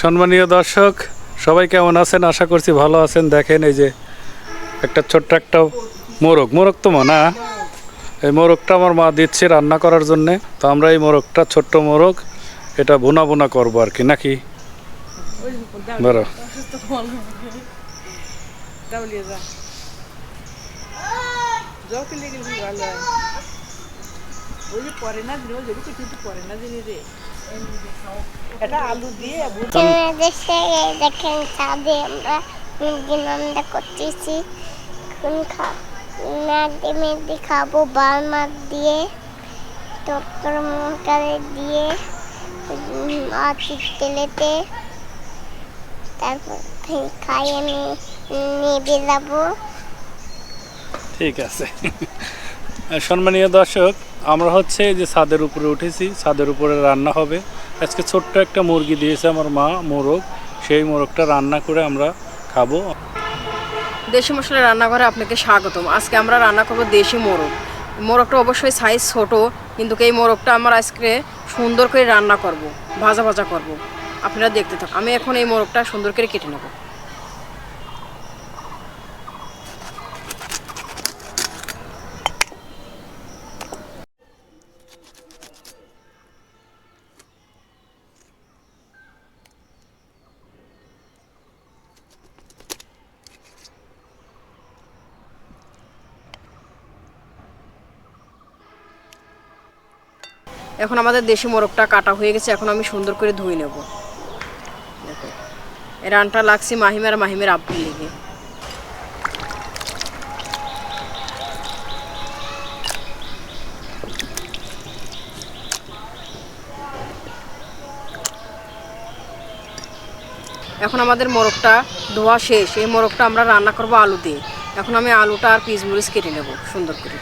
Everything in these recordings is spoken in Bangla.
সম্মানীয় দর্শক, সবাই কেমন আছেন? আশা করছি ভালো আছেন। দেখেন এই যে একটা ছোট্ট একটা মোরগ তো না, এই মোরগটা আমার মা দিচ্ছে রান্না করার জন্যে। তো আমরা এই মোরগটা, ছোট্ট মোরগ, এটা বোনা বোনা করবো আর কি, নাকি বড় আলু দিয়ে দেশে দেখেন ছাদে আমরা মুরগি রান্না করতেছি। মেহেদি খাবো বাল মাছ দিয়ে, টক্কর মশলা দিয়ে, আতির তেলেতে, তারপর খাই আমি নেবে যাবো। ঠিক আছে। সম্মানীয় দর্শক, আমরা হচ্ছে যে ছাদের উপরে উঠেছি, ছাদের উপরে রান্না হবে। আজকে ছোট্ট একটা মুরগি দিয়েছে আমার মা, মোরগ। সেই মোরগটা রান্না করে আমরা খাবো। দেশি মশলা রান্নাঘরে আপনাকে স্বাগতম। আজকে আমরা রান্না করব দেশি মোরগ। মোরগটা অবশ্যই সাইজ ছোট, কিন্তু এই মোরগটা আমরা আজকে সুন্দর করে রান্না করব, ভাজা ভাজা করব। আপনারা দেখতে থাকুন। আমি এখন এই মোরগটা সুন্দর করে কেটে নেব। এখন আমাদের দেশি মোরগটা কাটা হয়ে গেছে। এখন আমি সুন্দর করে ধুয়ে নেব। দেখো, এই রানটা লাগছে মাহিমের আব্বুর লেগে। এখন আমাদের মোরগটা ধোয়া শেষ। এই মোরগটা আমরা রান্না করব আলু দিয়ে। এখন আমি আলুটা আর পিস মরিচ কেটে নেব সুন্দর করে।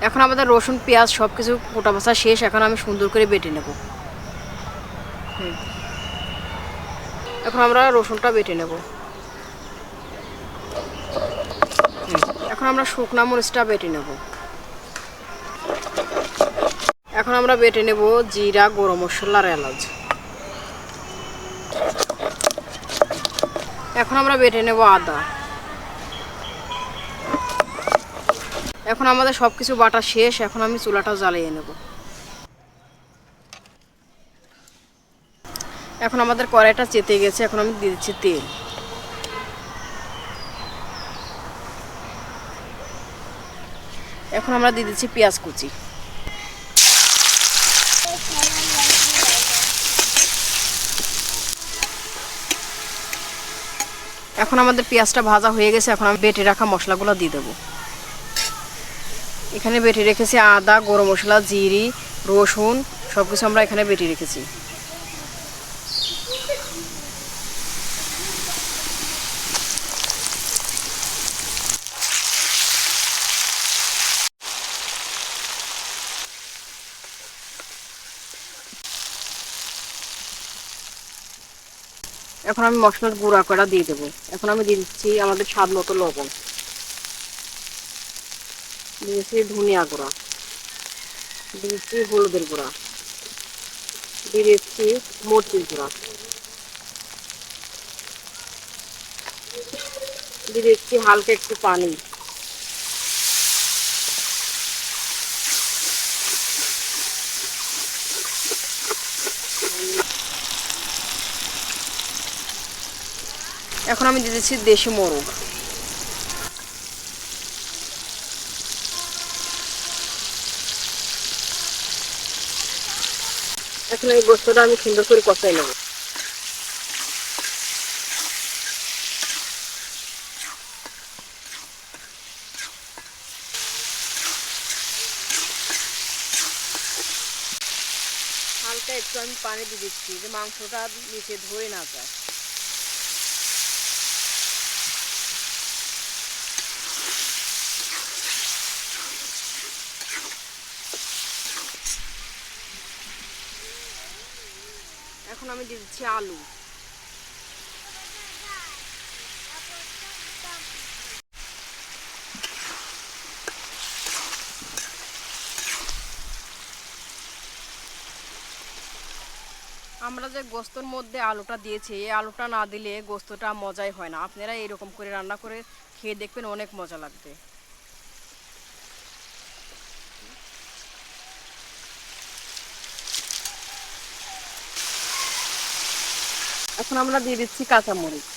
এখন আমাদের রসুন পেঁয়াজ সব কিছু কোটা বাছা শেষ। এখন আমি সুন্দর করে বেটে নেব। এখন আমরা রসুনটা বেটে নেব। এখন আমরা শুকনা মরিচটা বেটে নেব। এখন আমরা বেটে নেব জিরা, গরম মশলা আর এলাচ। এখন আমরা বেটে নেব আদা। এখন আমাদের সব কিছু বাটা শেষ। এখন আমি চুলাটা জ্বালিয়ে নেব। এখন আমাদের কড়াইটা চেতে গেছে। এখন আমি দিয়ে দিচ্ছি তেল। এখন আমরা দিয়ে দিচ্ছি পেঁয়াজ কুচি। এখন আমাদের পেঁয়াজটা ভাজা হয়ে গেছে। এখন আমি বেটে রাখা মশলাগুলো দিয়ে দেবো। এখানে বেটে রেখেছি আদা, গরম মশলা, জিরি, রসুন, সব কিছু আমরা এখানে বেটে রেখেছি। এখন আমি মশলার গুঁড়া করা দিয়ে দেবো। এখন আমি দিয়ে দিচ্ছি আমাদের স্বাদ মতো লবণ, দিয়েছি ধনিয়া গুঁড়া, দিয়েছি হলুদের গুঁড়া, দিয়ে দিচ্ছি মরিচের গুঁড়া, দিয়ে দিচ্ছি হালকা একটু পানি। এখন আমি দিয়ে দিচ্ছি দেশি মোরগ। এখন এই গোস্তটা আমি সুন্দর করে কষাই নেব। হালকা একটু আমি পানি দিয়ে দিচ্ছি যে মাংসটা নিচে ধরে না যায়। এখন আমি দিয়ে দিচ্ছি আলু। আমরা যে গোস্তর মধ্যে আলুটা দিয়েছি, এই আলুটা না দিলে গোস্তটা মজাই হয় না। আপনারা এরকম করে রান্না করে খেয়ে দেখবেন, অনেক মজা লাগবে। এখন আমরা দিয়ে দিচ্ছি কাঁচামরিচ।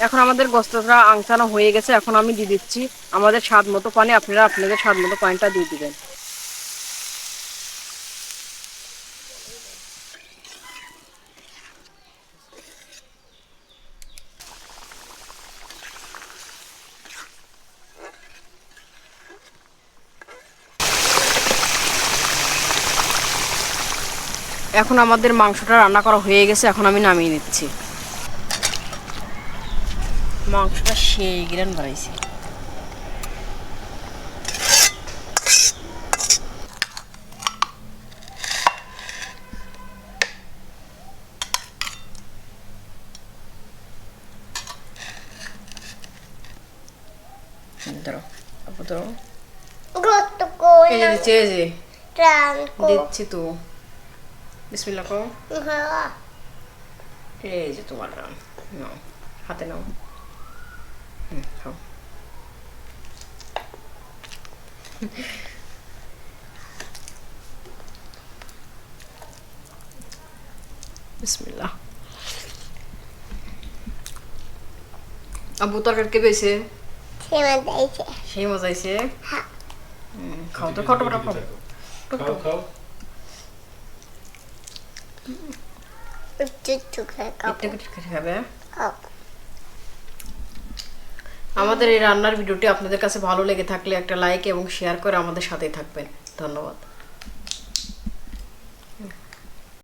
এখন আমাদের গোস্তটা আংচানো হয়ে গেছে। এখন আমি দিয়ে দিচ্ছি আমাদের স্বাদ মতো পানি। আপনারা আপনাদের স্বাদ মতো পানিটা দিয়ে দিবেন। এখন আমাদের মাংসটা রান্না করা হয়ে গেছে। এখন আমি নামিয়ে নিচ্ছি। মাংসটা সেই গ্রান বাড়াইছে। ধরো আপু, ধরো। গত কই এই যে দিচ্ছি, এই যে ট্রান কো দিচ্ছি তো। বিসমিল্লাহ করো। হ্যাঁ এই যে তোমার রান, নাও হাতে নাও। খাও। বিসমিল্লাহ। আবু তরকারি কে পেয়েছে? সেমা দাইছে সেই মজা হয়েছে। হ্যাঁ খাও তো, খাও টুকটা খাও। খাও খাও। একটু খাই খাবো একটু একটু করে খাবে। খাও আমাদের এই রান্নার ভিডিওটি আপনাদের কাছে ভালো লেগে থাকলে একটা লাইক এবং শেয়ার করে আমাদের সাথেই থাকবেন। ধন্যবাদ।